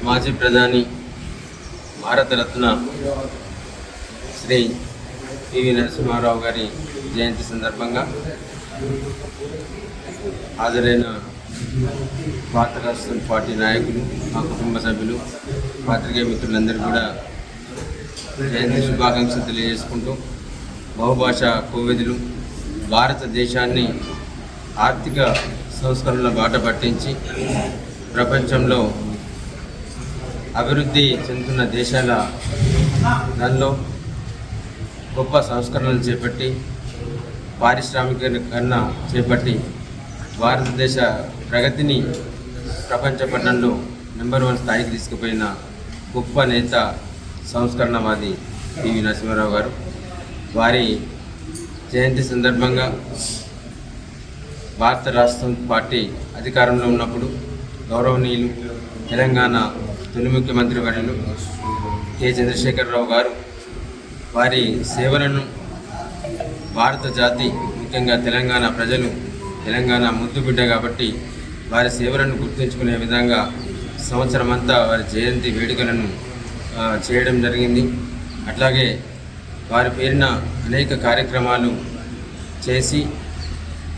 మాజీ ప్రధాని భారతరత్న శ్రీ పివి నరసింహారావు గారి జయంతి సందర్భంగా హాజరైన భారత రాష్ట్ర పార్టీ నాయకులు, మా కుటుంబ సభ్యులు, పాత్రికేయ మిత్రులందరూ కూడా జయంతి శుభాకాంక్షలు తెలియజేసుకుంటూ, బహుభాషా కోవిదులు భారతదేశాన్ని ఆర్థిక సంస్కరణల బాట పట్టించి ప్రపంచంలో అభివృద్ధి చెందుతున్న దేశాల దానిలో గొప్ప సంస్కరణలు చేపట్టి పారిశ్రామికీకరణ చేపట్టి భారతదేశ ప్రగతిని ప్రపంచ పట్టణంలో నెంబర్ 1 స్థాయికి తీసుకుపోయిన గొప్ప నేత, సంస్కరణవాది పివి నరసింహారావు గారు. వారి జయంతి సందర్భంగా భారత రాష్ట్ర పార్టీ అధికారంలో ఉన్నప్పుడు గౌరవనీయులు తెలంగాణ తొలి ముఖ్యమంత్రి వర్యులు కె చంద్రశేఖరరావు గారు వారి సేవలను భారత జాతి, ముఖ్యంగా తెలంగాణ ప్రజలు, తెలంగాణ ముద్దుబిడ్డ కాబట్టి వారి సేవలను గుర్తుంచుకునే విధంగా సంవత్సరం అంతా వారి జయంతి వేడుకలను చేయడం జరిగింది. అట్లాగే వారి పేరున అనేక కార్యక్రమాలు చేసి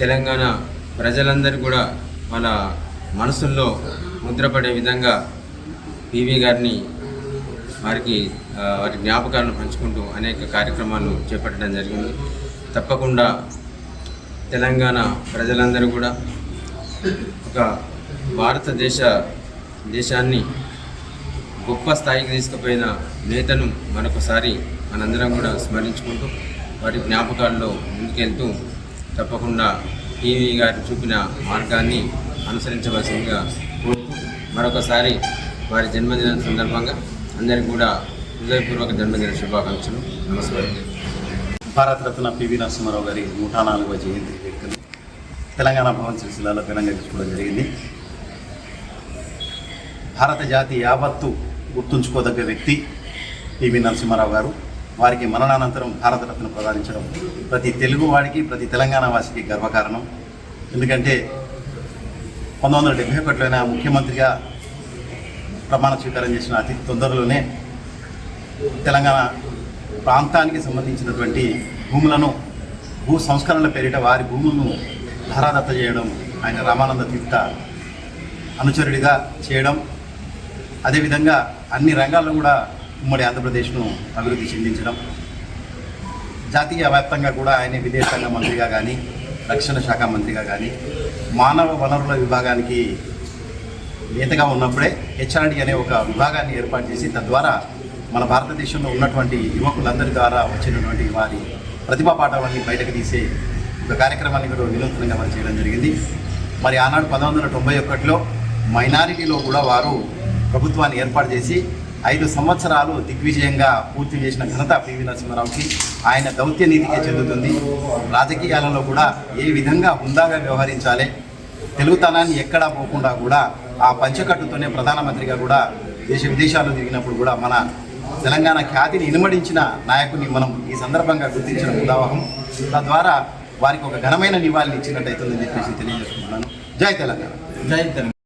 తెలంగాణ ప్రజలందరూ కూడా వాళ్ళ మనసుల్లో ముద్రపడే విధంగా పివి గారిని వారి జ్ఞాపకాలను పంచుకుంటూ అనేక కార్యక్రమాలు చేపట్టడం జరిగింది. తప్పకుండా తెలంగాణ ప్రజలందరూ కూడా ఒక దేశాన్ని గొప్ప స్థాయికి తీసుకుపోయిన నేతను మరొకసారి మనందరం కూడా స్మరించుకుంటూ వారి జ్ఞాపకాల్లో ముందుకెళ్తూ తప్పకుండా పివి గారు చూపిన మార్గాన్ని అనుసరించవలసిందిగా కోరుతూ మరొకసారి వారి జన్మదినం సందర్భంగా అందరికీ కూడా హృదయపూర్వక జన్మదిన శుభాకాంక్షలు. నమస్కారం. భారతరత్న పివి నరసింహారావు గారి 104వ జయంతి వేడుకలు తెలంగాణ భవన్ సిరిసిల్లలో ఘనంగా చేసుకోవడం జరిగింది. భారత జాతి యావత్తు గుర్తుంచుకోదగ్గ వ్యక్తి పివి నరసింహారావు గారు. వారికి మరణానంతరం భారతరత్న ప్రదానించడం ప్రతి తెలుగువాడికి, ప్రతి తెలంగాణ వాసికి గర్వకారణం. ఎందుకంటే 1971లో ముఖ్యమంత్రిగా ప్రమాణ స్వీకారం చేసిన అతి తొందరలోనే తెలంగాణ ప్రాంతానికి సంబంధించినటువంటి భూములను భూ సంస్కరణల పేరిట వారి భూములను ధారాదత్త చేయడం, ఆయన రామానంద తీర్థ అనుచరుడిగా చేయడం, అదేవిధంగా అన్ని రంగాల్లో కూడా ఉమ్మడి ఆంధ్రప్రదేశ్ను అభివృద్ధి చెందించడం, జాతీయ వ్యాప్తంగా కూడా ఆయన విదేశాంగ మంత్రిగా కానీ, రక్షణ శాఖ మంత్రిగా కానీ, మానవ వనరుల విభాగానికి నేతగా ఉన్నప్పుడే హెచ్ఆర్డి అనే ఒక విభాగాన్ని ఏర్పాటు చేసి తద్వారా మన భారతదేశంలో ఉన్నటువంటి యువకులందరి ద్వారా వచ్చినటువంటి వారి ప్రతిభా పాఠాలన్నీ బయటకు తీసే ఒక కార్యక్రమాన్ని కూడా వినూత్నంగా మనం చేయడం జరిగింది. మరి ఆనాడు 1991లో మైనారిటీలో కూడా వారు ప్రభుత్వాన్ని ఏర్పాటు చేసి 5 సంవత్సరాలు దిగ్విజయంగా పూర్తి చేసిన ఘనత పివి నరసింహారావుకి, ఆయన దౌత్య నీతికే చెందుతుంది. రాజకీయాలలో కూడా ఏ విధంగా హుందాగా వ్యవహరించాలి, తెలుగుతనాన్ని ఎక్కడా పోకుండా కూడా ఆ పంచకట్టుతోనే ప్రధానమంత్రిగా కూడా దేశ విదేశాలు తిరిగినప్పుడు కూడా మన తెలంగాణ ఖ్యాతిని ఇనుమడించిన నాయకుని మనం ఈ సందర్భంగా గుర్తించిన ఉదాహరణ. తద్వారా వారికి ఒక ఘనమైన నివాళిని ఇచ్చినట్టయితుందని చెప్పేసి తెలియజేస్తున్నాను. జై తెలంగాణ. జై తెలంగాణ.